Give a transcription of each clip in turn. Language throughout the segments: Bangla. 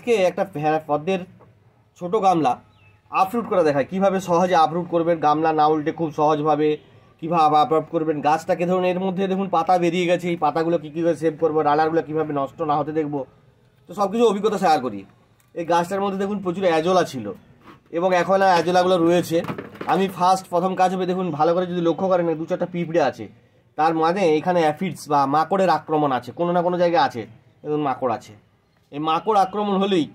আজকে একটা পদ্মের ছোট গামলা আপরুট করে দেখায়, কীভাবে সহজে আপরুট করবেন, গামলা না উল্টে খুব সহজভাবে কীভাবে আপরুট করবেন। গাছটাকে ধরুন এর মধ্যে দেখুন পাতা বেরিয়ে গেছে, এই পাতাগুলো কী কীভাবে সেভ করবো, রানারগুলো কীভাবে নষ্ট না হতে দেখবো, তো সব কিছু অভিজ্ঞতা শেয়ার করি। এই গাছটার মধ্যে দেখুন প্রচুর অ্যাজোলা ছিল এবং এখন অ্যাজোলাগুলো রয়েছে। আমি প্রথম কাজ হবে, দেখুন ভালো করে যদি লক্ষ্য করেন 2-4টা পিঁপড়ে আছে, তার মানে এখানে অ্যাফিডস বা মাকড়ের আক্রমণ আছে, কোনো না কোনো জায়গায় আছে। দেখুন মাকড় আছে, এই মাকড় আক্রমণ হলেই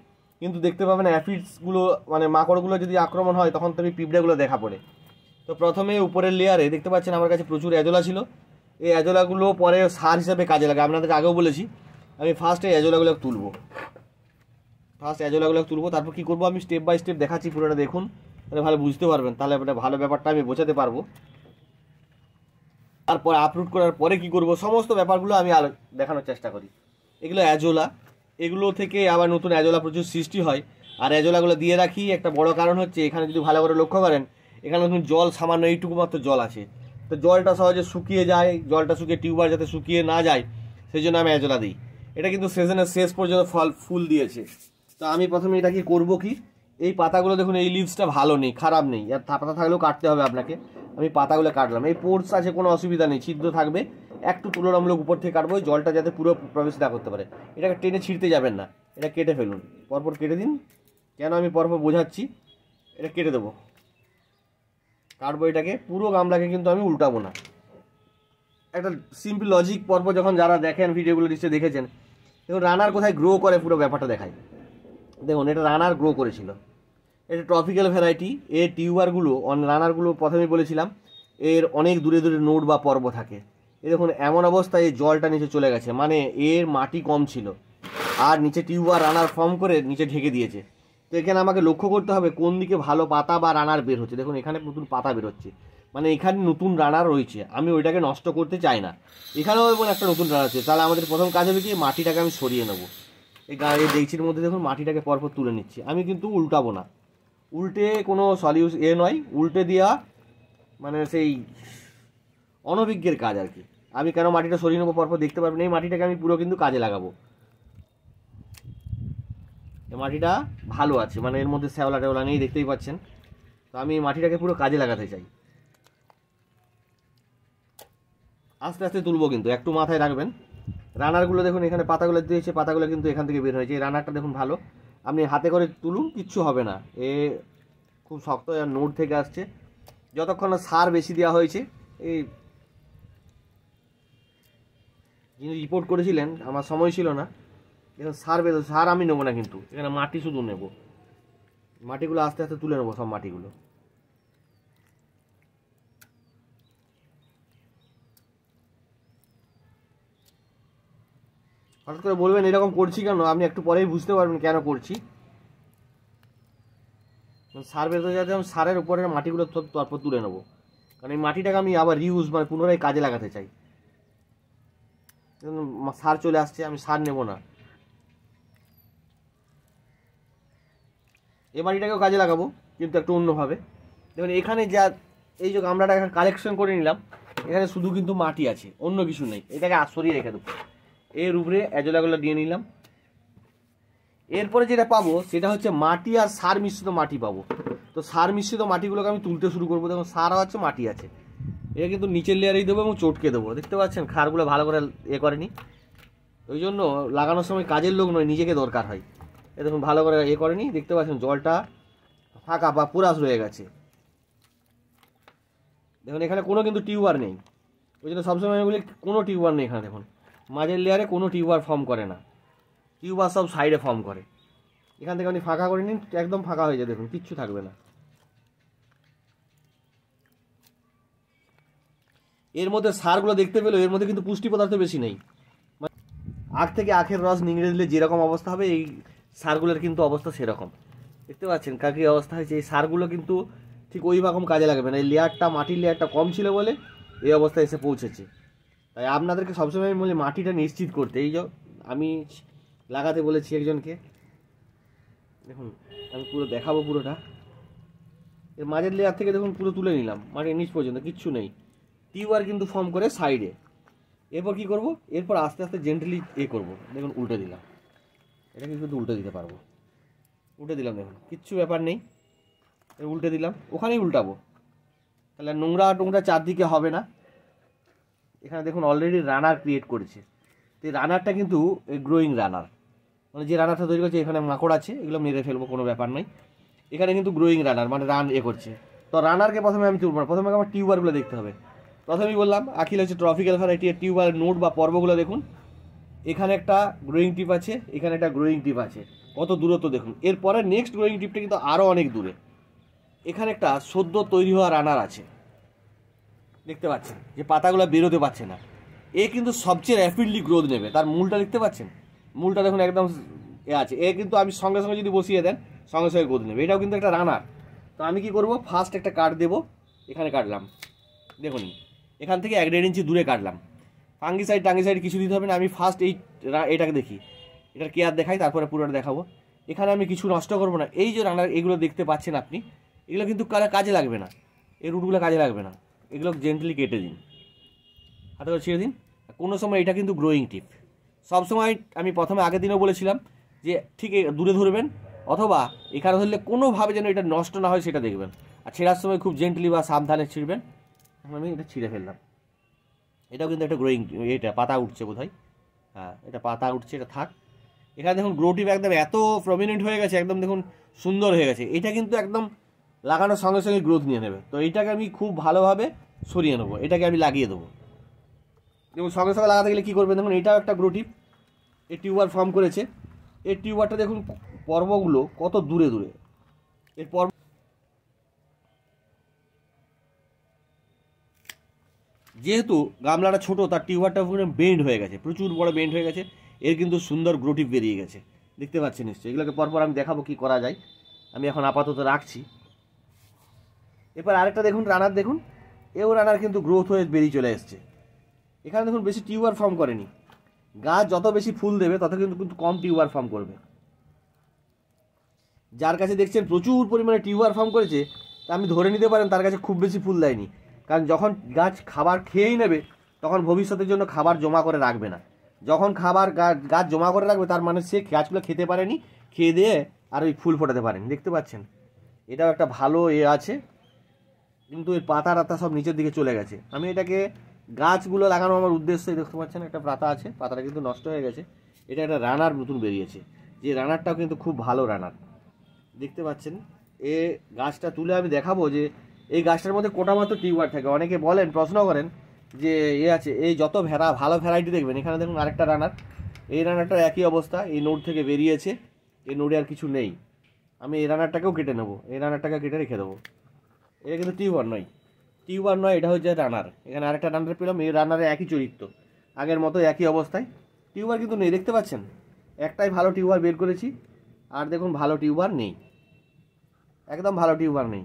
কিন্তু দেখতে পাবেন অ্যাফিডসগুলো, মানে মাকড়গুলো যদি আক্রমণ হয় তখন তুমি পিঁপড়েগুলো দেখা পড়ে। তো প্রথমে উপরের লেয়ারে দেখতে পাচ্ছেন আমার কাছে প্রচুর অ্যাজোলা ছিল। এই অ্যাজোলাগুলো পরে সার হিসেবে কাজে লাগে, আপনাদেরকে আগেও বলেছি। আমি ফার্স্টে অ্যাজোলাগুলো তুলবো, তারপর কী করবো আমি স্টেপ বাই স্টেপ দেখাচ্ছি, পুরোটা দেখুন, তাহলে ভালো বুঝতে পারবেন, তাহলে ভালো ব্যাপারটা আমি বোঝাতে পারবো। তারপর আপলোড করার পরে কি করব সমস্ত ব্যাপারগুলো আমি দেখানোর চেষ্টা করি। এগুলো অ্যাজোলা, এগুলো থেকে আবার নতুন অ্যাজোলা প্রচুর সৃষ্টি হয়। আর অ্যাজোলাগুলো দিয়ে রাখি একটা বড় কারণ হচ্ছে, এখানে যদি ভালো করে লক্ষ্য করেন এখানে নতুন জল সামান্য এইটুকু মাত্র জল আছে, তো জলটা সহজে শুকিয়ে যায়, জলটা শুকিয়ে টিউবার যাতে শুকিয়ে না যায় সেই জন্য আমি অ্যাজোলা দিই। এটা কিন্তু সিজনের শেষ পর্যন্ত ফুল দিয়েছে। তো আমি প্রথমে এটা কি করবো, কি এই পাতাগুলো দেখুন, এই লিভসটা ভালো নেই, খারাপ নেই, আর পাতা থাকলেও কাটতে হবে আপনাকে। আমি পাতাগুলো কাটলাম, এই পোর্স আছে কোনো অসুবিধা নেই, ছিদ্র থাকবে, একটু তুলনামূলক উপর থেকে কাটবো, জলটা যাতে পুরো প্রবেশ না করতে পারে। এটাকে টেনে ছিঁড়তে যাবেন না, এটা কেটে ফেলুন, পরপর কেটে দিন। কেন আমি পরপর বোঝাচ্ছি, এটা কেটে দেবো, কাটবো এটাকে, পুরো গামলাকে কিন্তু আমি উল্টাবো না। একটা সিম্পল লজিক, পরপর যখন যারা দেখেন ভিডিওগুলো নিশ্চয়ই দেখেছেন। দেখুন রানার কোথায় গ্রো করে পুরো ব্যাপারটা দেখায়। দেখুন এটা রানার গ্রো করেছিল, এটা ট্রপিক্যাল ভ্যারাইটি। এর টিউবারগুলো রানারগুলো প্রথমেই বলেছিলাম এর অনেক দূরে দূরে নোড বা পর্ব থাকে। এই দেখুন এমন অবস্থায় এই জলটা নিচে চলে গেছে, মানে এর মাটি কম ছিল, আর নিচে টিউবার রানার ফর্ম করে নিচে ঢেকে দিয়েছে। তো এখানে আমাকে লক্ষ্য করতে হবে কোন দিকে ভালো পাতা বা রানার বের হচ্ছে। দেখুন এখানে নতুন পাতা বেরোচ্ছে, মানে এখানে নতুন রানার রয়েছে, আমি ওইটাকে নষ্ট করতে চাই না। এখানেও এবং একটা নতুন রানার আছে, তাহলে আমাদের প্রথম কাজ হবে কি মাটিটাকে আমি সরিয়ে নেবো। এই ডেকচির মধ্যে দেখুন মাটিটাকে পরপর তুলে নিচ্ছি, আমি কিন্তু উল্টাবো না, উল্টে কোনো নয়, উল্টে দেওয়া মানে সেই অনভিজ্ঞের কাজ আর কি। আমি কেন মাটিটা সরিয়ে নেবো পরপর দেখতে পারবেন। এই মাটিটাকে আমি পুরো কিন্তু কাজে লাগাবো, এই মাটিটা ভালো আছে, মানে এর মধ্যে শ্যাওলা টেওলা নেই, দেখতেই পাচ্ছেন। তো আমি এই মাটিটাকে পুরো কাজে লাগাতে চাই। আস্তে আস্তে তুলবো, কিন্তু একটু মাথায় রাখবেন। রানারগুলো দেখুন এখানে পাতাগুলো দিয়েছে, পাতাগুলো কিন্তু এখান থেকে বের হয়েছে। এই রানারটা দেখুন ভালো, আপনি হাতে করে তুলুন, কিচ্ছু হবে না, এ খুব শক্ত আর নোট থেকে আসছে। যতক্ষণ না সার বেশি দেওয়া হয়েছে, এই যিনি রিপোর্ট করেছিলেন আমার সময় ছিল না, এখানে সার আমি নেবো না, কিন্তু এখানে মাটি শুধু নেব। মাটিগুলো আস্তে আস্তে তুলে নেবো, সব মাটিগুলো। হঠাৎ করে বলবেন এরকম করছি কেন, আপনি একটু পরেই বুঝতে পারবেন কেন করছি। সার বেরোতে যাতে আমি সারের উপরের মাটিগুলো তারপর তুলে নেবো, কারণ এই মাটিটাকে আমি আবার রিউজ মানে পুনরায় কাজে লাগাতে চাই। সার চলে আসছে, আমি সার নেব না, এই মাটিটাকেও কাজে লাগাবো, কিন্তু একটু অন্যভাবে। দেখুন এখানে যা এই যে গামলাটা কালেকশন করে নিলাম, এখানে শুধু কিন্তু মাটি আছে, অন্য কিছু নেই, এটাকে সরিয়ে রেখে দেবো। এর উপরে অ্যাজোলাগুলো দিয়ে নিলাম। এরপরে যেটা পাবো সেটা হচ্ছে মাটি আর সার মিশ্রিত মাটি পাবো। তো সার মিশ্রিত মাটিগুলোকে আমি তুলতে শুরু করবো। দেখুন সারও আছে, মাটি আছে, এটা কিন্তু নিচের লেয়ারেই দেবো এবং চটকে দেবো। দেখতে পাচ্ছেন খারগুলো ভালো করে করেনি, ওই জন্য লাগানোর সময় কাজের লোক নয়, নিজেকে দরকার হয়। এ দেখুন ভালো করে করেনি, দেখতে পাচ্ছেন জলটা ফাঁকা বা পুরাস রয়ে গেছে। দেখুন এখানে কোনো কিন্তু টিউবার নেই, ওই জন্য সবসময় আমি বলি কোনো টিউবার নেই এখানে। দেখুন মাঝের লেয়ারে কোনো টিউবার ফর্ম করে না, টিউবার সব সাইডে ফর্ম করে। এখান থেকে আপনি ফাঁকা করে নিন, একদম ফাঁকা হয়ে যায়, দেখুন কিচ্ছু থাকবে না। এর মধ্যে সারগুলো দেখতে পেলো, এর মধ্যে কিন্তু পুষ্টি পদার্থ বেশি নেই। আখ থেকে আখের রস নিংড়ে দিলে যেরকম অবস্থা হবে, এই সারগুলোর কিন্তু অবস্থা সেরকম। দেখতে পাচ্ছেন কাকি অবস্থা হয়েছে। এই সারগুলো কিন্তু ঠিক ওই রকম কাজে লাগবে না, এই লেয়ারটা মাটির লেয়ারটা কম ছিল বলে এই অবস্থায় এসে পৌঁছেছে। তাই আপনাদেরকে সবসময় আমি বলি মাটিটা নিশ্চিত করতে। এই যে আমি লাগাতে বলেছি একজনকে, দেখুন আমি পুরো দেখাবো পুরোটা। এর মাঝের লেয়ার থেকে দেখুন পুরো তুলে নিলাম, মাটির নিচ পর্যন্ত কিচ্ছু নেই, টিউবার কিন্তু ফর্ম করে সাইডে। এরপর কি করব, এরপর আস্তে আস্তে জেন্টলি করব। দেখুন উল্টে দিলাম, এটাকে কিন্তু উল্টে দিতে পারবো। উল্টে দিলাম, দেখুন কিচ্ছু ব্যাপার নেই, উল্টে দিলাম, ওখানেই উল্টাবো, তাহলে নোংরা টোংরা চারদিকে হবে না। এখানে দেখুন অলরেডি রানার ক্রিয়েট করেছে, তো এই রানারটা কিন্তু এই গ্রোয়িং রানার, মানে যে রানারটা তৈরি করছে এখানে মাকড় আছে, এগুলো মেরে ফেলবো, কোনো ব্যাপার নয়। এখানে কিন্তু গ্রোয়িং রানার মানে রান করছে। তো রানারকে প্রথমে আমি তুলব না, প্রথমে আমার টিউবারগুলো দেখতে হবে। প্রথমেই বললাম আখিল হচ্ছে ট্রপিক্যাল ভ্যারাইটি, এর টিউবারের নোড বা পর্বগুলো দেখুন, এখানে একটা গ্রোয়িং টিপ আছে, এখানে একটা গ্রোয়িং টিপ আছে, কত দূরত্ব দেখুন। এরপরে নেক্সট গ্রোয়িং টিপটা কিন্তু আরও অনেক দূরে, এখানে একটা সদ্য তৈরি হওয়া রানার আছে, দেখতে পাচ্ছেন যে পাতাগুলো বেরোতে পারছে না, এ কিন্তু সবচেয়ে র্যাপিডলি গ্রোথ নেবে। তার মূলটা দেখতে পাচ্ছেন, মূলটা দেখুন একদম এ আছে, এ কিন্তু আমি সঙ্গে সঙ্গে যদি বসিয়ে দেন সঙ্গে সঙ্গে গ্রোথ নেবে, এটাও কিন্তু একটা রানার। তো আমি কি করব, ফার্স্ট একটা কাট দেবো, এখানে কাটলাম, দেখুন এখান থেকে 1.5 ইঞ্চি দূরে কাটলাম। টাঙ্গিসাইড কিছু দিতে হবে না, আমি ফার্স্ট এটাকে দেখি, এটার কেয়ার দেখাই, তারপরে পুরোটা দেখাবো। এখানে আমি কিছু নষ্ট করবো না, এই যে রানার এগুলো দেখতে পাচ্ছেন আপনি, এগুলো কিন্তু কাজে লাগবে না, এই রুটগুলো কাজে লাগবে না, এগুলো জেন্টলি কেটে দিন, হাতে করে ছেড়ে দিন। কোনো সময় এটা কিন্তু গ্রোয়িং টিপ, সবসময় আমি প্রথমে আগের দিনও বলেছিলাম যে ঠিক দূরে ধরবেন, অথবা এখানে ধরলে কোনোভাবে যেন এটা নষ্ট না হয় সেটা দেখবেন, আর ছেঁড়ার সময় খুব জেন্টলি বা সাবধানে ছিঁড়বেন। আমি এটা ছিঁড়ে ফেললাম, এটাও কিন্তু একটা গ্রোয়িং, এটা পাতা উঠছে বোধহয়, হ্যাঁ এটা পাতা উঠছে, এটা থাক। এখানে দেখুন গ্রো টিপ একদম এত প্রমিনেন্ট হয়ে গেছে, একদম দেখুন সুন্দর হয়ে গেছে, এটা কিন্তু একদম লাগানোর সঙ্গে সঙ্গে গ্রোথ নিয়ে নেবে। তো এইটাকে আমি খুব ভালোভাবে সরিয়ে নেবো, এটাকে আমি লাগিয়ে দেবো। এবং সঙ্গে সঙ্গে লাগাতে গেলে কী করবেন, দেখুন এটাও একটা গ্রো টিপ, এই টিউবার ফর্ম করেছে, এই টিউবারটা দেখুন পর্বগুলো কত দূরে দূরে, এর পর্ব যেহেতু গামলাটা ছোট, তার টিউবারটা পুরো বেন্ড হয়ে গেছে, প্রচুর বড় বেন্ড হয়ে গেছে, এর কিন্তু সুন্দর গ্রো টিপ বেরিয়ে গেছে, দেখতে পাচ্ছেন নিশ্চয়ই। এগুলোকে পরপর আমি দেখাবো কি করা যায়, আমি এখন আপাতত রাখছি। এরপর আরেকটা দেখুন রানার, দেখুন এও রানার কিন্তু গ্রোথ হয়ে বেরিয়ে চলে এসছে। এখানে দেখুন বেশি টিউবার ফর্ম করেনি, গাছ যত বেশি ফুল দেবে তত কিন্তু কম টিউবার ফর্ম করবে। যার কাছে দেখছেন প্রচুর পরিমাণে টিউবার ফর্ম করেছে, তা আমি ধরে নিতে পারেন তার কাছে খুব বেশি ফুল দেয়নি, কারণ যখন গাছ খাবার খেয়েই নেবে তখন ভবিষ্যতের জন্য খাবার জমা করে রাখবে না। যখন খাবার গাছ জমা করে রাখবে তার মানে সে গাছগুলো খেতে পারেনি, খেয়ে দিয়ে আর ওই ফুল ফোটাতে পারেনি, দেখতে পাচ্ছেন। এটাও একটা ভালো আছে, কিন্তু এর পাতা টাতা সব নিচের দিকে চলে গেছে। আমি এটাকে গাছগুলো লাগানো আমার উদ্দেশ্য, দেখতে পাচ্ছেন একটা পাতা আছে, পাতাটা কিন্তু নষ্ট হয়ে গেছে, এটা একটা রানার নতুন বেরিয়েছে, যে রানারটাও কিন্তু খুব ভালো রানার, দেখতে পাচ্ছেন। এ গাছটা তুলে আমি দেখাবো যে এই গাছটার মধ্যে কোটা মাত্র টিউবার থাকে। অনেকে বলেন, প্রশ্ন করেন যে আছে এই যত ভালো ভ্যারাইটি দেখবেন, এখানে দেখুন আরেকটা রানার, এই রানারটার একই অবস্থা, এই নোড থেকে বেরিয়েছে, এই নোডে আর কিছু নেই। আমি এই রানারটাকেও কেটে নেবো, এই রানারটাকে কেটে রেখে দেবো। এটা কিন্তু টিউবার নয়, এটা হচ্ছে রানার। এখানে আরেকটা রানার পেলাম, এই রানারের একই চরিত্র, আগের মতো একই অবস্থায়, টিউবার কিন্তু নেই, দেখতে পাচ্ছেন। একটাই ভালো টিউবার বের করেছি, আর দেখুন ভালো টিউবার নেই, একদম ভালো টিউবার নেই।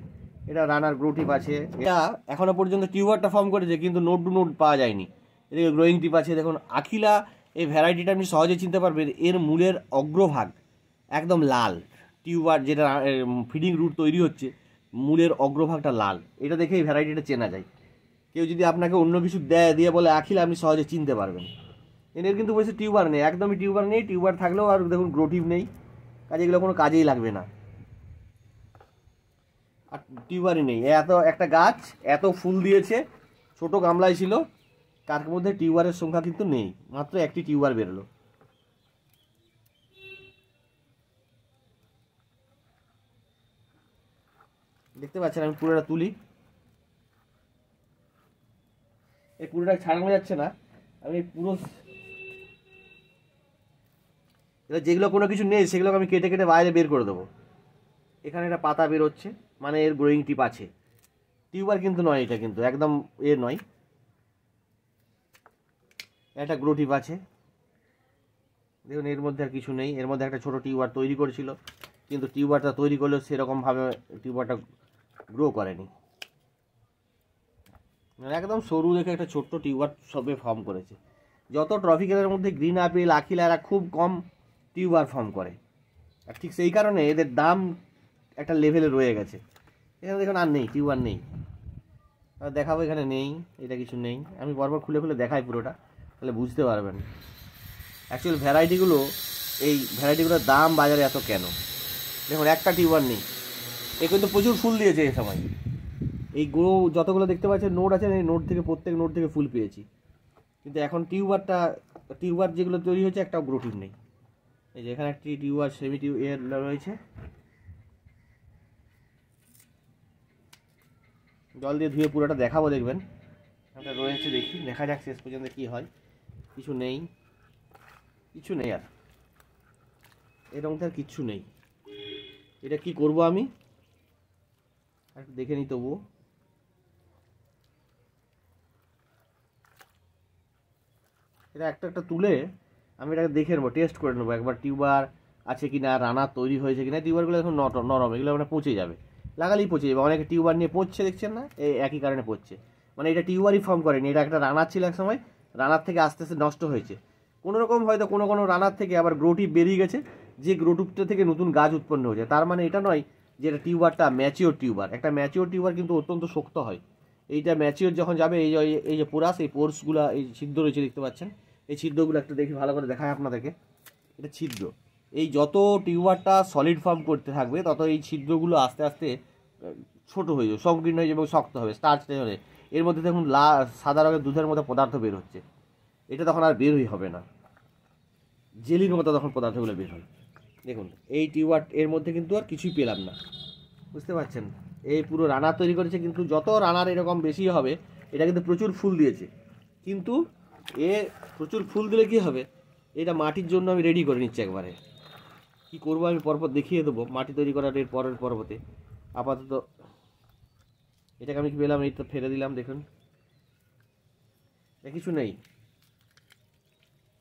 এটা রানার গ্রো টিপ আছে, এটা এখনো পর্যন্ত টিউবারটা ফর্ম করেছে কিন্তু নোড টু নোড পাওয়া যায়নি। এদিকে গ্রোয়িং টিপ আছে, দেখুন আখিলা এই ভ্যারাইটিটা আপনি সহজে চিনতে পারবেন, এর মূলের অগ্রভাগ একদম লাল, টিউবার যেটা ফিডিং রুট তৈরি হচ্ছে মূলের অগ্রভাগটা লাল, এটা দেখে এই ভ্যারাইটিটা চেনা যায়। কেউ যদি আপনাকে অন্য কিছু দিয়ে বলে আখিলা, আপনি সহজে চিনতে পারবেন। এর কিন্তু বলছে টিউবার নেই, একদমই টিউবার নেই, টিউবার থাকলেও আর দেখুন গ্রো টিপ নেই, কাজে এগুলো কোনো কাজেই লাগবে না, আর টিউবারই নেই। এত একটা গাছ এত ফুল দিয়েছে, ছোট গামলায় ছিল, তার মধ্যে টিউবারের সংখ্যা কিন্তু নেই, মাত্র একটি টিউবার বেরোলো। দেখতে পাচ্ছেন, আমি পুরোটা তুলি, এই পুরোটা ছাড়ানো যাচ্ছে না, আমি পুরো যেগুলো কোনো কিছু নেই সেগুলোকে আমি কেটে কেটে বাইরে বের করে দেবো। এখানে একটা পাতা বেরোচ্ছে, মানে এর গ্রোয়িং টিপ আছে, টিউবার কিন্তু নয়, এটা কিন্তু একদম এর নয়, একটা গ্রো টিপ আছে। দেখুন এর মধ্যে আর কিছু নেই, এর মধ্যে একটা ছোট টিউবার তৈরি করেছিল, কিন্তু টিউবারটা তৈরি করলেও সেরকমভাবে টিউবারটা গ্রো করেনি, একদম সরু দেখে একটা ছোট্ট টিউবার সবে ফর্ম করেছে। যত ট্রপিক্যালের মধ্যে গ্রিন আপেল, আখিলা এরা খুব কম টিউবার ফর্ম করে, আর ঠিক সেই কারণে এদের দাম একটা লেভেলে রয়ে গেছে। এখানে দেখুন আর নেই, টিউবার নেই, দেখাবো এখানে নেই, এটা কিছু নেই, আমি পরপর খুলে খুলে দেখাই পুরোটা, তাহলে বুঝতে পারবেন অ্যাকচুয়াল ভ্যারাইটিগুলো, এই ভ্যারাইটিগুলোর দাম বাজারে এত কেন। দেখুন একটা টিউবার নেই। এ কিন্তু প্রচুর ফুল দিয়েছে এই সময়। এই গ্রো যতগুলো দেখতে পাচ্ছেন নোট আছে, এই নোট থেকে প্রত্যেক নোট থেকে ফুল পেয়েছি, কিন্তু এখন টিউবার যেগুলো তৈরি হয়েছে একটাও গ্রো টিউব নেই। এই যে এখানে একটি টিউবার সেমি টিউব এর রয়েছে, জল দিয়ে ধুয়ে পুরোটা দেখাবো, দেখবেন একটা রয়েছে, দেখি দেখা যাক শেষ পর্যন্ত কি হয়। কিছু নেই, কিছু নেই, আর এরকম তো আর কিচ্ছু নেই। এটা কি করব আমি একটু দেখে নিই তবুও। এটা একটা একটা তুলে আমি এটাকে দেখে নেবো, টেস্ট করে নেবো একবার টিউবার আছে কি না, রানার তৈরি হয়েছে কিনা। টিউবারগুলো এখন নরম, এগুলো মানে পচে যাবে, লাগালেই পচে যাবে। অনেকে টিউবার নিয়ে পচছে, দেখছেন না, এই একই কারণে পচছে। মানে এটা টিউবারই ফর্ম করেনি, এটা একটা রানার ছিল এক সময়, রানার থেকে আস্তে আস্তে নষ্ট হয়েছে কোনো রকম, হয়তো কোনো রানার থেকে আবার গ্রোটিউব বেরিয়ে গেছে, যে গ্রোটিউবটা থেকে নতুন গাছ উৎপন্ন হয়েছে। তার মানে এটা নয় যে এটা টিউবারটা ম্যাচিওর টিউবার। একটা ম্যাচিওর টিউবার কিন্তু অত্যন্ত শক্ত হয়। এইটা ম্যাচিওর যখন যাবে, এই যে পোরাস, এই পোর্সগুলো, এই ছিদ্র রয়েছে দেখতে পাচ্ছেন, এই ছিদ্রগুলো একটু দেখি ভালো করে দেখায় আপনাদেরকে। এটা ছিদ্র, এই যত টিউবারটা সলিড ফর্ম করতে থাকবে তত এই ছিদ্রগুলো আস্তে আস্তে ছোট হয়ে যাবে, সংকীর্ণ হয়ে যাবে এবং শক্ত হবে, স্টার্চ হলে। এর মধ্যে দেখুন সাদা রঙের দুধের মতো পদার্থ বের হচ্ছে, এটা তখন আর বেরই হবে না, জেলির মতো তখন পদার্থগুলো বের হয়। দেখুন এই টিউবার এর মধ্যে কিন্তু আর কিছুই পেলাম না, বুঝতে পারছেন। এই পুরো রানার তৈরি করেছে, কিন্তু যত রানার এরকম বেশি হবে, এটা কিন্তু প্রচুর ফুল দিয়েছে, কিন্তু এ প্রচুর ফুল দিলে কি হবে, এটা মাটির জন্য আমি রেডি করে নিচ্ছি একবারে। কি করবো আমি পরপর দেখিয়ে দেবো মাটি তৈরি করার এর পরের পর্বতে। আপাতত এটাকে আমি কি পেলাম, এই তো ফেলে দিলাম, দেখুন কিছু নেই।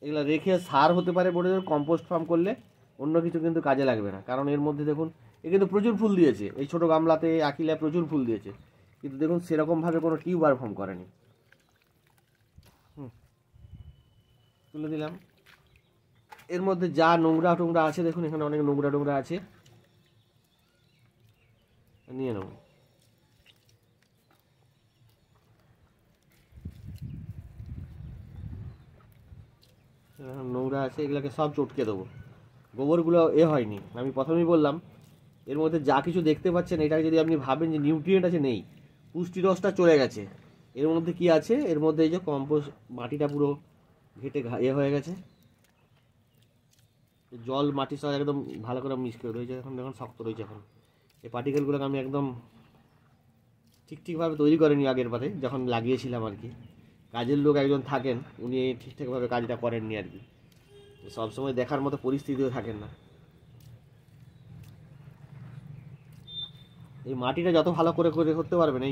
এগুলো রেখে সার হতে পারে বলে, কম্পোস্ট ফার্ম করলে, অন্য কিছু কিন্তু কাজে লাগবে না। কারণ এর মধ্যে দেখুন এ কিন্তু প্রচুর ফুল দিয়েছে, এই ছোটো গামলাতে আকিলায় প্রচুর ফুল দিয়েছে, কিন্তু দেখুন সেরকমভাবে কোনো টিউবার ফর্ম করেনি। তুলে দিলাম। এর মধ্যে যা নোংরা টোংরা আছে, দেখুন এখানে অনেক নোংরা টোংরা আছে, নিয়ে নেব। নোংরা আছে, এগুলোকে সব চটকে দেবো। গোবরগুলো হয়নি, আমি প্রথমেই বললাম এর মধ্যে যা কিছু দেখতে পাচ্ছেন, এটাকে যদি আপনি ভাবেন যে নিউট্রিয়েন্ট আছে, নেই, পুষ্টি রসটা চলে গেছে। এর মধ্যে কি আছে, এর মধ্যে এই যে কম্পোস্ট, মাটিটা পুরো ঘেটে হয়ে গেছে, জল মাটির সাথে একদম ভালো করে মিক্স করে রয়েছে, এখন দেখুন শক্ত রয়েছে। এখন এই পার্টিকেলগুলোকে আমি একদম ঠিকভাবে তৈরি করিনি আগের বারে যখন লাগিয়েছিলাম আর কি। কাজের লোক একজন থাকেন, উনি ঠিকঠাকভাবে কাজটা করেননি আর কি, সবসময় দেখার মতো পরিস্থিতিও থাকেন না। এই মাটিটা যত ভালো করে করতে পারবেন,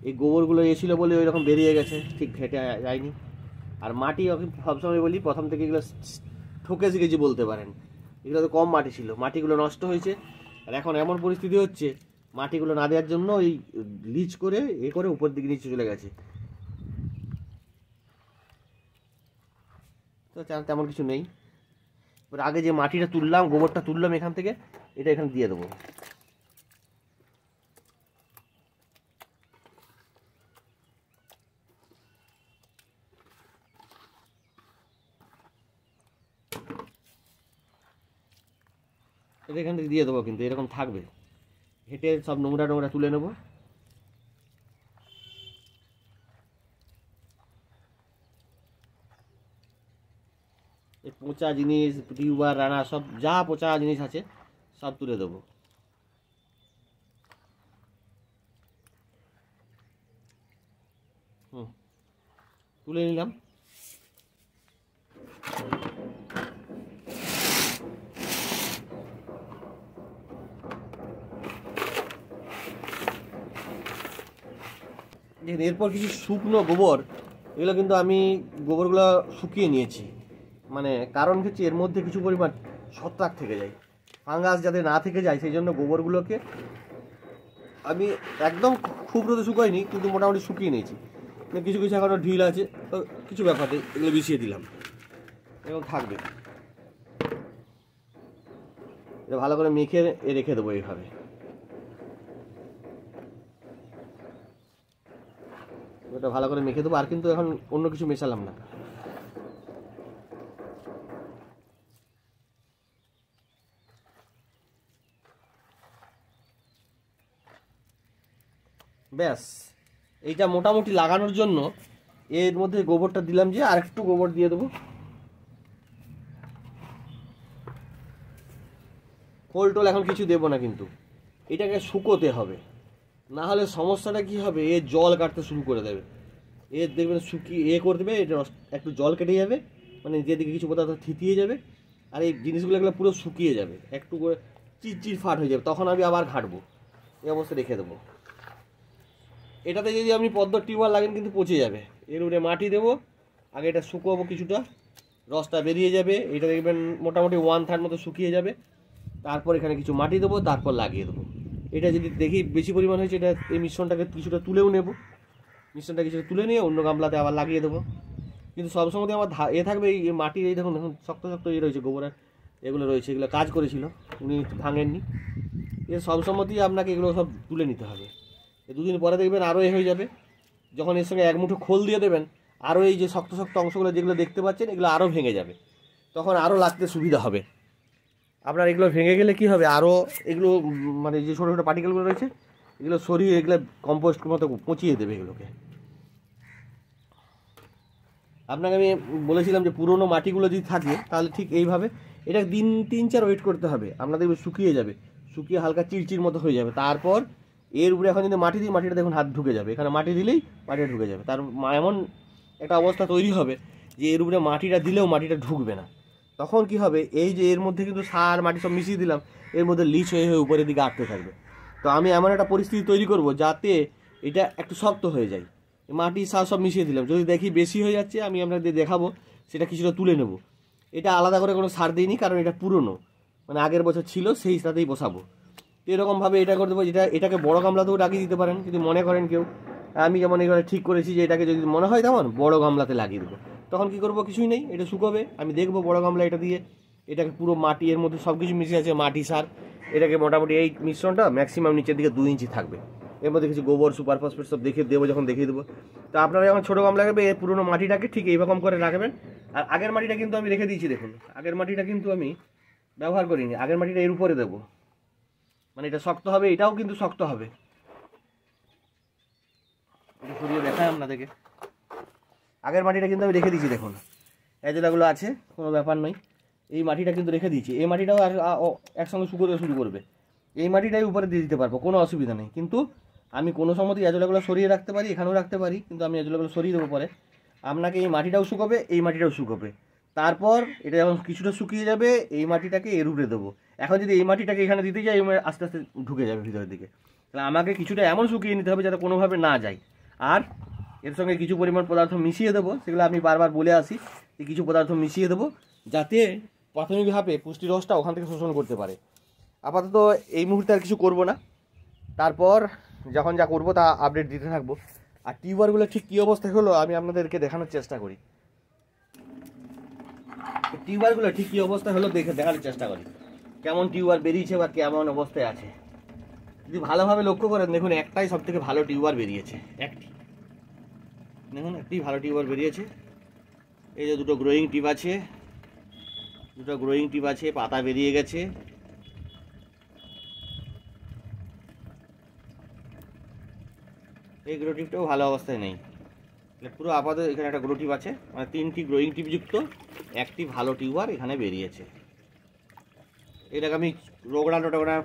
এই গোবরগুলো এসেছিলো বলে ওই রকম বেরিয়ে গেছে, ঠিক ঘেটে যায়নি। আর মাটি সবসময় বলি, প্রথম থেকে এগুলো ঠকে শিখেছি বলতে পারেন। এগুলো তো কম মাটি ছিল, মাটিগুলো নষ্ট হয়েছে, আর এখন এমন পরিস্থিতি হচ্ছে মাটিগুলো না দেওয়ার জন্য এই লিচ করে করে উপর দিকে নিচে চলে গেছে। তো তেমন কিছু নেই। এবার আগে যে মাটিটা তুললাম, গোবরটা তুললাম এখান থেকে, এটা এখানে দিয়ে দেবো। এটা এখান থেকে দিয়ে দেবো, কিন্তু এরকম থাকবে, হেঁটে সব নোংরা তুলে নেবো। এই পচা জিনিস, টিউবার, রানা, সব যা পচা জিনিস আছে সব তুলে দেবো। তুলে নিলাম। এরপর কিছু শুকনো গোবর, এগুলো কিন্তু আমি গোবরগুলো শুকিয়ে নিয়েছি, মানে কারণ হচ্ছে এর মধ্যে কিছু পরিমাণ ছত্রাক থেকে যায়, ফাঙ্গাস যাতে না থেকে যায়, সেই জন্য গোবরগুলোকে আমি একদম খুব রোদে শুকাইনি, কিন্তু মোটামুটি শুকিয়ে নিয়েছি। কিছু কিছু এখনও ঢিল আছে, তো কিছু ব্যাপার নেই, এগুলো মিশিয়ে দিলাম এবং থাকবে। এটা ভালো করে মেখে রেখে দেবো এইভাবে। ওটা ভালো করে মেখে দেবো, আর কিন্তু এখন অন্য কিছু মেশালাম না। ব্যাস এইটা মোটামুটি লাগানোর জন্য এর মধ্যে গোবরটা দিলাম, যে আর একটু গোবর দিয়ে দেবো। খোল টোল এখন কিছু দেবো না, কিন্তু এটাকে শুকোতে হবে, না হলে সমস্যাটা কি হবে, এ জল কাটতে শুরু করে দেবে। এর দেখবেন শুকিয়ে করে দেবে, এটা একটু জল কেটে যাবে, মানে যেদিকে কিছু পদার্থ থিতিয়ে যাবে, আর এই জিনিসগুলো এগুলো পুরো শুকিয়ে যাবে, একটু করে চিরচির ফাট হয়ে যাবে, তখন আমি আবার ঘাঁটবো, এই অবস্থা রেখে দেবো। এটাতে যদি আপনি পদ্ম টিউবওয়েল লাগেন কিন্তু পচে যাবে। এর উপরে মাটি দেবো, আগে এটা শুকোবো, কিছুটা রসটা বেরিয়ে যাবে, এটা দেখবেন মোটামুটি 1/3 মতো শুকিয়ে যাবে। তারপর এখানে কিছু মাটি দেবো, তারপর লাগিয়ে দেবো। এটা যদি দেখি বেশি পরিমাণ হয়েছে, এটা এই মিশ্রণটাকে কিছুটা তুলেও নেব, মিশ্রণটা কিছুটা তুলে নিয়ে অন্য গামলাতে আবার লাগিয়ে দেবো। কিন্তু সবসময় আমার থাকবে এই মাটির, এই দেখুন দেখুন শক্ত শক্ত রয়েছে, গোবরের এগুলো রয়েছে, এগুলো কাজ করেছিল, উনি ভাঙেননি। এর সবসময়তেই আপনাকে এগুলো সব তুলে নিতে হবে। দুদিন পরে দেখবেন আরও হয়ে যাবে, যখন এর সঙ্গে এক মুঠো খোল দিয়ে দেবেন, আরও এই যে শক্ত শক্ত অংশগুলো যেগুলো দেখতে পাচ্ছেন, এগুলো আরও ভেঙে যাবে, তখন আরও লাগতে সুবিধা হবে। আপনার এগুলো ভেঙে গেলে কি হবে, আরও এগুলো মানে যে ছোটো ছোটো পার্টিকেলগুলো রয়েছে, এগুলো সরিয়ে এগুলো কম্পোস্ট মতো পচিয়ে দেবে এগুলোকে। আপনাকে আমি বলেছিলাম যে পুরনো মাটিগুলো যদি থাকে তাহলে ঠিক এইভাবে এটা দিন 3-4 ওয়েট করতে হবে, আপনাদের শুকিয়ে যাবে, শুকিয়ে হালকা চিরচির মতো হয়ে যাবে। তারপর এর উপরে এখন যদি মাটি দিই, মাটিটা দেখুন হাত ঢুকে যাবে, এখানে মাটি দিলেই মাটিটা ঢুকে যাবে। তার এমন একটা অবস্থা তৈরি হবে যে এর উপরে মাটিটা দিলেও মাটিটা ঢুকবে না। তখন কি হবে, এই যে এর মধ্যে কিন্তু সার মাটি সব মিশিয়ে দিলাম, এর মধ্যে লিচ হয়ে হয়ে উপরের দিকে আটকে থাকবে। তো আমি এমন একটা পরিস্থিতি তৈরি করব যাতে এটা একটু শক্ত হয়ে যায়। মাটি সার সব মিশিয়ে দিলাম, যদি দেখি বেশি হয়ে যাচ্ছে আমি আপনাদের দেখাবো, সেটা কিছুটা তুলে নেব। এটা আলাদা করে কোনো সার দিইনি, কারণ এটা পুরনো, মানে আগের বছর ছিল, সেই সাথেই বসাবো। এরকমভাবে এটা করে দেবো, এটাকে বড় গামলাতেও লাগিয়ে দিতে পারেন যদি মনে করেন কেউ। আমি যেমন এখানে ঠিক করেছি যে এটাকে যদি মনে হয় তেমন বড় গামলাতে লাগিয়ে দেবো। তখন কি করবো, কিছুই নেই, এটা শুকোবে, আমি দেখবো বড় গামলা এটা দিয়ে, এটাকে পুরো মাটি, এর মধ্যে সব কিছু মিশে আছে, মাটি সার, এটাকে মোটামুটি এই মিশ্রণটা ম্যাক্সিমাম নিচের দিকে 2 ইঞ্চি থাকবে, এর মধ্যে কিছু গোবর সুপার ফসফেট সব দেখিয়ে দেবো, যখন দেখিয়ে দেবো। তো আপনারা যখন ছোটো গামলা লাগবে, এই পুরোনো মাটিটাকে ঠিক এইরকম করে রাখবেন। আর আগের মাটিটা কিন্তু আমি রেখে দিয়েছি, দেখুন আগের মাটিটা কিন্তু আমি ব্যবহার করিনি, আগের মাটিটা এর উপরে দেবো, মানে এটা শক্ত হবে, এটাও কিন্তু শক্ত হবে। এটা সরিয়ে দেখায় আপনাদেরকে, আগের মাটিটা কিন্তু আমি রেখে দিয়েছি, দেখুন এজলাগুলো আছে, কোনো ব্যাপার নয়। এই মাটিটা কিন্তু রেখে দিয়েছি, এই মাটিটাও আর একসঙ্গে শুকোতে শুরু করবে, এই মাটিটাই উপরে দিয়ে দিতে পারবো, কোনো অসুবিধা নেই। কিন্তু আমি কোনো সময়তেই এজলাগুলো সরিয়ে রাখতে পারি, এখানেও রাখতে পারি, কিন্তু আমি এজলাগুলো সরিয়ে দেবো পরে। আপনাকে এই মাটিটাও শুকোবে, এই মাটিটাও শুকোবে, তারপর এটা যখন কিছুটা শুকিয়ে যাবে, এই মাটিটাকে এর উপরে দেবো। এখন যদি এই মাটিটাকে এখানে দিতে যাই, আস্তে আস্তে ঢুকে যাবে ভিতরের দিকে, তাহলে আমাকে কিছুটা এমন শুকিয়ে নিতে হবে যাতে কোনোভাবে না যায়। আর এর সঙ্গে কিছু পরিমাণ পদার্থ মিশিয়ে দেবো, সেগুলো আমি বারবার বলে আসি যে কিছু পদার্থ মিশিয়ে দেবো যাতে প্রাথমিকভাবে পুষ্টি রসটা ওখান থেকে শোষণ করতে পারে। আপাতত এই মুহূর্তে আর কিছু করবো না, তারপর যখন যা করবো তা আপডেট দিতে থাকবো। আর টিউবারগুলো ঠিক কী অবস্থায় হলো আমি আপনাদেরকে দেখানোর চেষ্টা করি, টিউবারগুলো ঠিক কী অবস্থায় হলো দেখানোর চেষ্টা করি, কেমন টিউবার বেরিয়েছে বা কেমন অবস্থায় আছে। যদি ভালোভাবে লক্ষ্য করেন, দেখুন একটাই সব থেকে ভালো টিউবার বেরিয়েছে, একটি দেখুন, একটি ভালো টিউবার বেরিয়েছে। এই যে দুটো গ্রোয়িং টিপ আছে, দুটো গ্রোয়িং টিপ আছে, পাতা বেরিয়ে গেছে। এই গ্রো টিপটাও ভালো অবস্থায় নেই, পুরো আপাতত এখানে একটা গ্রো টিপ আছে, মানে 3টি গ্রোয়িং টিপ যুক্ত একটি ভালো টিউবার এখানে বেরিয়েছে। এটাকে আমি রোগড়া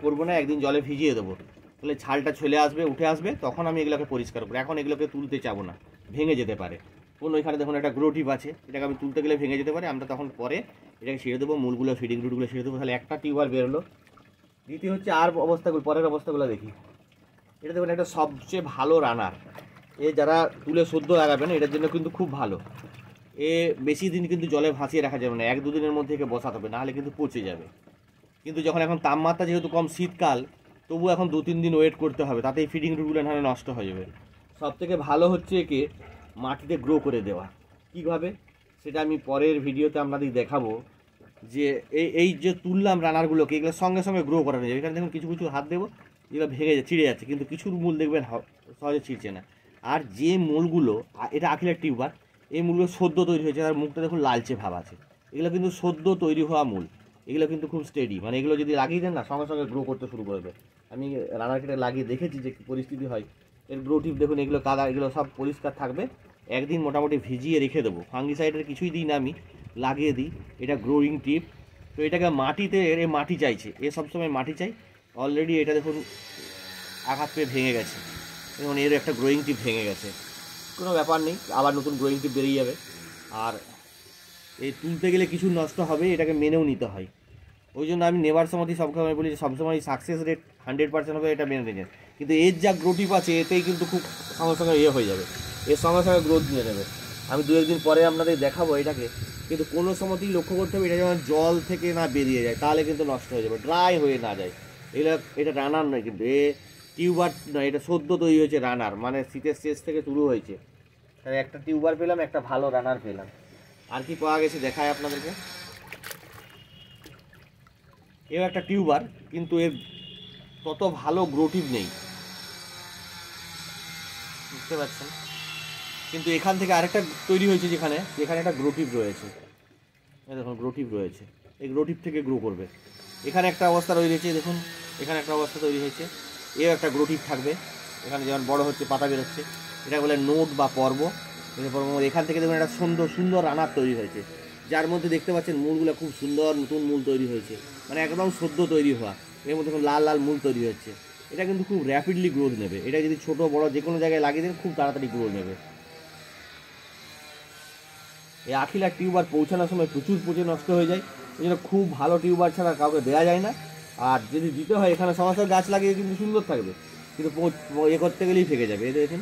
করবো না, একদিন জলে ভিজিয়ে দেবো, তাহলে ছালটা চলে আসবে, উঠে আসবে, তখন আমি এগুলোকে পরিষ্কার করবো। এখন এগুলোকে তুলতে চাবো না, ভেঙে যেতে পারে। কোন ওইখানে দেখুন একটা গ্রো টিপ আছে, এটাকে আমি তুলতে গেলে ভেঙে যেতে পারে, আমরা তখন পরে এটাকে ছেড়ে দেবো, মূলগুলো ফিডিং রুটগুলো ছেড়ে দেবো, তাহলে একটা টিউবার বেরোলো। দ্বিতীয় হচ্ছে আর অবস্থাগুলো, পরের অবস্থাগুলো দেখি। এটা দেখুন একটা সবচেয়ে ভালো রানার, এ যারা তুলে সদ্য লাগাবেন এটার জন্য কিন্তু খুব ভালো। এ বেশি দিন কিন্তু জলে ভাসিয়ে রাখা যাবে না, 1-2 দিনের মধ্যে একে বসাতে হবে, নাহলে কিন্তু পচে যাবে। কিন্তু যখন এখন তাপমাত্রা যেহেতু কম, শীতকাল, তবু এখন 2-3 দিন ওয়েট করতে হবে, তাতেই ফিডিং রুটগুলো নাহলে নষ্ট হয়ে যাবে। সবথেকে ভালো হচ্ছে একে মাটিতে গ্রো করে দেওয়া। কীভাবে সেটা আমি পরের ভিডিওতে আপনাদের দেখাবো, যে এই যে তুললাম রানারগুলোকে, এগুলো সঙ্গে সঙ্গে গ্রো করানো যায়। এখানে দেখুন কিছু কিছু হাত দেবো, যেগুলো ভেঙে ছিঁড়ে যাচ্ছে, কিন্তু কিছুর মূল দেখবেন সহজে ছিঁড়ছে না। আর যে মূলগুলো, এটা আখিলের টিউবার, এই মূলগুলো সদ্য তৈরি হয়েছে, আর মুখটা দেখুন লালচে ভাব আছে, এগুলো কিন্তু সদ্য তৈরি হওয়া মূল, এগুলো কিন্তু খুব স্টেডি, মানে এগুলো যদি লাগিয়ে দেন না, সঙ্গে সঙ্গে গ্রো করতে শুরু করবে। আমি রানার কেটে লাগিয়ে দেখেছি যে কী পরিস্থিতি হয়, এর গ্রো টিপ দেখুন, এগুলো কাদা, এগুলো সব পরিষ্কার থাকবে। একদিন মোটামুটি ভিজিয়ে রেখে দেবো, ফাঙ্গিসাইডের কিছুই দিই না আমি, লাগিয়ে দিই। এটা গ্রোয়িং টিপ। তো এটাকে মাটিতে, এর মাটি চাইছে, এ সবসময় মাটি চাই। অলরেডি এটা দেখুন আঘাত পেয়ে ভেঙে গেছে, যেমন এর একটা গ্রোয়িং টিপ ভেঙে গেছে। কোনো ব্যাপার নেই, আবার নতুন গ্রোয়িং টিপ বেরিয়ে যাবে। আর এই তুলতে গেলে কিছু নষ্ট হবে, এটাকে মেনেও নিতে হয়। ওই জন্য আমি নেবার সময় সবসময় বলি যে সবসময় সাকসেস রেট 100% হবে, এটা মেনে নিয়ে। কিন্তু এর যা গ্রোটিপ আছে এতেই কিন্তু খুব সঙ্গে সঙ্গে ইয়ে হয়ে যাবে, এর সঙ্গে সঙ্গে গ্রোথ নিয়ে নেবে। আমি 2-1 দিন পরে আপনাদের দেখাবো এটাকে। কিন্তু কোনো সময়তেই লক্ষ্য করতে হবে এটা যেমন জল থেকে না বেরিয়ে যায়, তাহলে কিন্তু নষ্ট হয়ে যাবে, ড্রাই হয়ে না যায়। এটা রানার নয়, কিন্তু এ টিউবার নয়, এটা সদ্য তৈরি হয়েছে রানার, মানে শীতের শেষ থেকে শুরু হয়েছে। তাই একটা টিউবার পেলাম, একটা ভালো রানার পেলাম। আর কি পাওয়া গেছে দেখায় আপনাদেরকে। এও একটা টিউবার, কিন্তু এর তত ভালো গ্রোটিভ নেই, বুঝতে পারছেন। কিন্তু এখান থেকে আরেকটা তৈরি হয়েছে, যেখানে একটা গ্রোটিভ রয়েছে। দেখুন গ্রোটিভ রয়েছে, এই গ্রোটিভ থেকে গ্রো করবে। এখানে একটা অবস্থা তৈরি হয়েছে, দেখুন এখানে একটা অবস্থা তৈরি হয়েছে। এও একটা গ্রোটিভ থাকবে, এখানে যেমন বড় হচ্ছে, পাতা বেরোচ্ছে, এটা বলে নোট বা পর্ব। এখান থেকে দেখুন একটা সুন্দর সুন্দর রানার তৈরি হয়েছে, যার মধ্যে দেখতে পাচ্ছেন মূলগুলো খুব সুন্দর নতুন মূল তৈরি হয়েছে, মানে একদম সদ্য তৈরি হওয়া। এর মধ্যে লাল লাল মূল তৈরি হচ্ছে। এটা কিন্তু খুব র্যাপিডলি গ্রোথ নেবে, এটা যদি ছোট বড় যে কোনো জায়গায় লাগিয়ে দেন খুব তাড়াতাড়ি গ্রোথ নেবে। এই আখিলার টিউবার পৌঁছানোর সময় প্রচুর পচে নষ্ট হয়ে যায়, এই জন্য খুব ভালো টিউবার ছাড়া কাউকে দেওয়া যায় না। আর যদি দিতে হয় এখানে সমস্যার গাছ লাগিয়ে কিন্তু সুন্দর থাকবে, কিন্তু এ করতে গেলেই ফেঁকে যাবে। এই দেখেন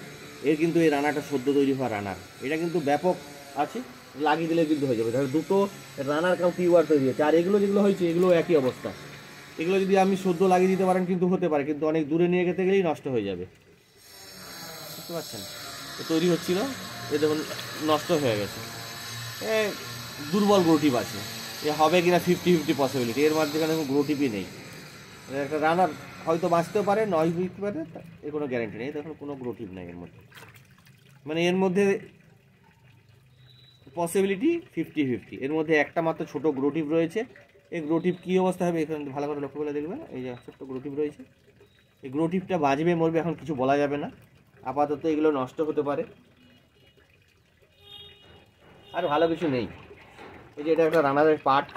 এর কিন্তু এই রানাটা সদ্য তৈরি হওয়া রানার, এটা কিন্তু ব্যাপক আছে, লাগিয়ে দিলে কিন্তু হয়ে যাবে। তাহলে দুটো রানার কাউ টিউবার তৈরি হয়েছে। আর এগুলো যেগুলো হয়েছে এগুলো একই অবস্থা, এগুলো যদি আমি সদ্য লাগিয়ে দিতে পারেন কিন্তু হতে পারে, কিন্তু অনেক দূরে নিয়ে যেতে গেলেই নষ্ট হয়ে যাবে, বুঝতে পারছেন। তৈরি হচ্ছিল, এ দেখুন নষ্ট হয়ে গেছে। দুর্বল গ্রোটিপ আছে, এ হবে কিনা 50-50 পসিবিলিটি, এর মাঝখানে কোনো গ্রোটিপই নেই। একটা রানার হয়তো বাঁচতেও পারে, নয় বুঝতে পারে, এর কোনো গ্যারান্টি নেই। দেখুন কোনো গ্রোটিপ নেই এর মধ্যে, মানে এর মধ্যে পসিবিলিটি 50-50, এর মধ্যে একটা মাত্র ছোটো গ্রোটিপ রয়েছে। এই গ্রোটিপ কী অবস্থা হবে এখানে ভালো করে লক্ষ্য করে দেখবেন। এই যে ছোট্ট গ্রোটিপ রয়েছে, এই গ্রোটিপটা বাঁচবে মরবে এখন কিছু বলা যাবে না, আপাতত এগুলো নষ্ট হতে পারে, আর ভালো কিছু নেই। এই যে এটা একটা রানারের পার্ট,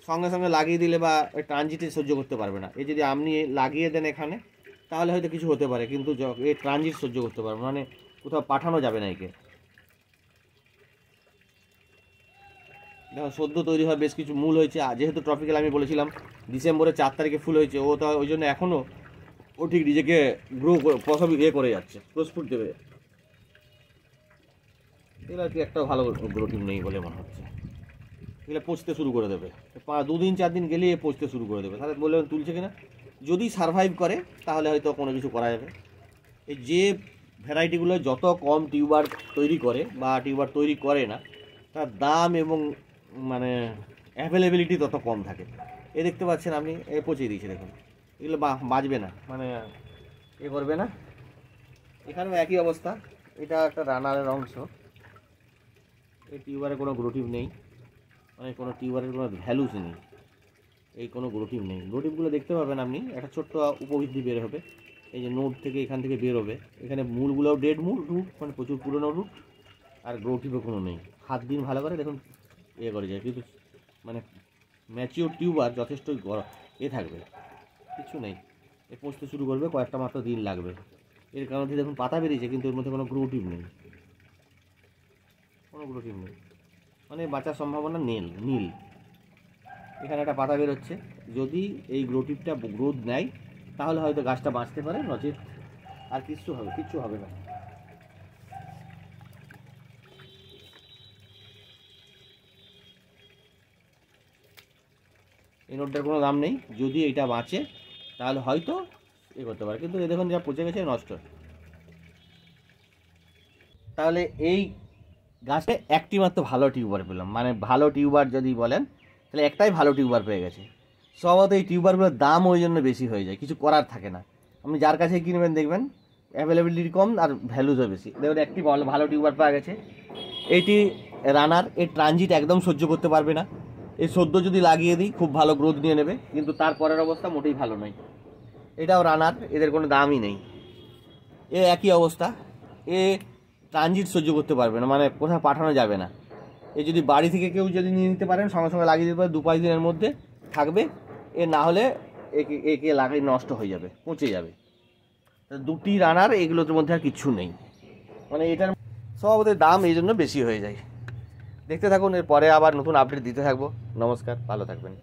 সঙ্গে সঙ্গে লাগিয়ে দিলে বা ট্রানজিটে সহ্য করতে পারবে না। এই যদি আপনি লাগিয়ে দেন এখানে তাহলে হয়তো কিছু হতে পারে, কিন্তু এই ট্রানজিট সহ্য করতে পারবে, মানে কোথাও পাঠানো যাবে না একে। দেখো সদ্য তৈরি হয়, বেশ কিছু মূল হয়েছে। যেহেতু ট্রপিক্যাল আমি বলেছিলাম ডিসেম্বরের 4 তারিখে ফুল হয়েছে, ও তো ওই জন্য এখনও ও ঠিক নিজেকে গ্রো প্রসব করে যাচ্ছে, প্রস্ফুট দেবে। এগুলো আর কি একটা ভালো গ্রোটিভ নেই বলে মনে হচ্ছে। এগুলো পচতে শুরু করে দেবে, 2-4 দিন গেলেই পচতে শুরু করে দেবে। তাহলে বললেন তুলছে কিনা, যদি সারভাইভ করে তাহলে হয়তো কোনো কিছু করা যাবে। এই যে ভ্যারাইটিগুলো যত কম টিউবার তৈরি করে বা টিউবার তৈরি করে না, তার দাম এবং মানে অ্যাভেলেবিলিটি তত কম থাকে। এ দেখতে পাচ্ছেন আপনি, এ পচিয়ে দিয়েছে দেখুন, এগুলো বাঁচবে না, মানে এ করবে না। এখানেও একই অবস্থা, এটা একটা রানারের অংশ, এই টিউবারে কোনো গ্রোটিভ নেই, মানে কোনো টিউবারের কোনো ভ্যালুস নেই, এই কোনো গ্রোটিভ নেই। গ্রোটিভগুলো দেখতে পাবেন আপনি, একটা ছোট্ট উপবৃদ্ধি বের হবে, এই যে নোট থেকে এখান থেকে বের হবে। এখানে মূলগুলোও ডেড মূল রুট, মানে প্রচুর পুরনো রুট, আর গ্রোটিভও কোনো নেই। হাত দিন ভালো করে দেখুন ইয়ে করে যায়, কিন্তু মানে ম্যাচিওর টিউবার যথেষ্ট থাকবে, কিছু নেই। এ পচতে শুরু করবে, কয়েকটা মাত্র দিন লাগবে। এর কারণে দেখুন পাতা বেরিয়েছে, কিন্তু এর মধ্যে কোনো গ্রোটিভ নেই, কোনো গ্রোটিভ নেই, মানে বাঁচার সম্ভাবনা নীল। এখানে একটা পাতা বেরোচ্ছে, যদি এই গ্রোটিভটা গ্রোথ নেয় তাহলে হয়তো গাছটা বাঁচতে পারে, নচেত আর কিচ্ছু হবে না। এই নোটটার কোনো দাম নেই, যদি এটা বাঁচে তাহলে হয়তো এ করতে পারে, কিন্তু এ দেখুন যা পচে গেছে নষ্ট। তাহলে এই গাছে একটি মাত্র ভালো টিউবার পেলাম, মানে ভালো টিউবার যদি বলেন তাহলে একটাই ভালো টিউবার পেয়ে গেছে। স্বভাবত এই টিউবারগুলোর দাম ওই জন্য বেশি হয়ে যায়, কিছু করার থাকে না। আপনি যার কাছে কিনবেন দেখবেন অ্যাভেলেবিলিটি কম আর ভ্যালুসও বেশি। দেখুন একটি ভালো টিউবার পাওয়া গেছে, এইটি রানার। এর ট্রানজিট একদম সহ্য করতে পারবে না, এই সদ্য যদি লাগিয়ে দিই খুব ভালো গ্রোথ নিয়ে নেবে, কিন্তু তারপরের অবস্থা মোটেই ভালো নয়। এটাও রানার, এদের কোনো দামই নেই। এ একই অবস্থা, এ ট্রানজিট সহ্য করতে পারবে না, মানে কোথাও পাঠানো যাবে না। এ যদি বাড়ি থেকে কেউ যদি নিয়ে নিতে পারেন সঙ্গে সঙ্গে লাগিয়ে দিতে পারে, 2-5 দিনের মধ্যে থাকবে। এ না হলে একে লাগাই নষ্ট হয়ে যাবে, পচে যাবে। দুটি রানার এগুলোর মধ্যে আর কিচ্ছু নেই, মানে এটার সব ওদের দাম এই জন্য বেশি হয়ে যায়। দেখতে থাকুন, এরপরে আবার নতুন আপডেট দিতে থাকবো। নমস্কার, ভালো থাকবেন।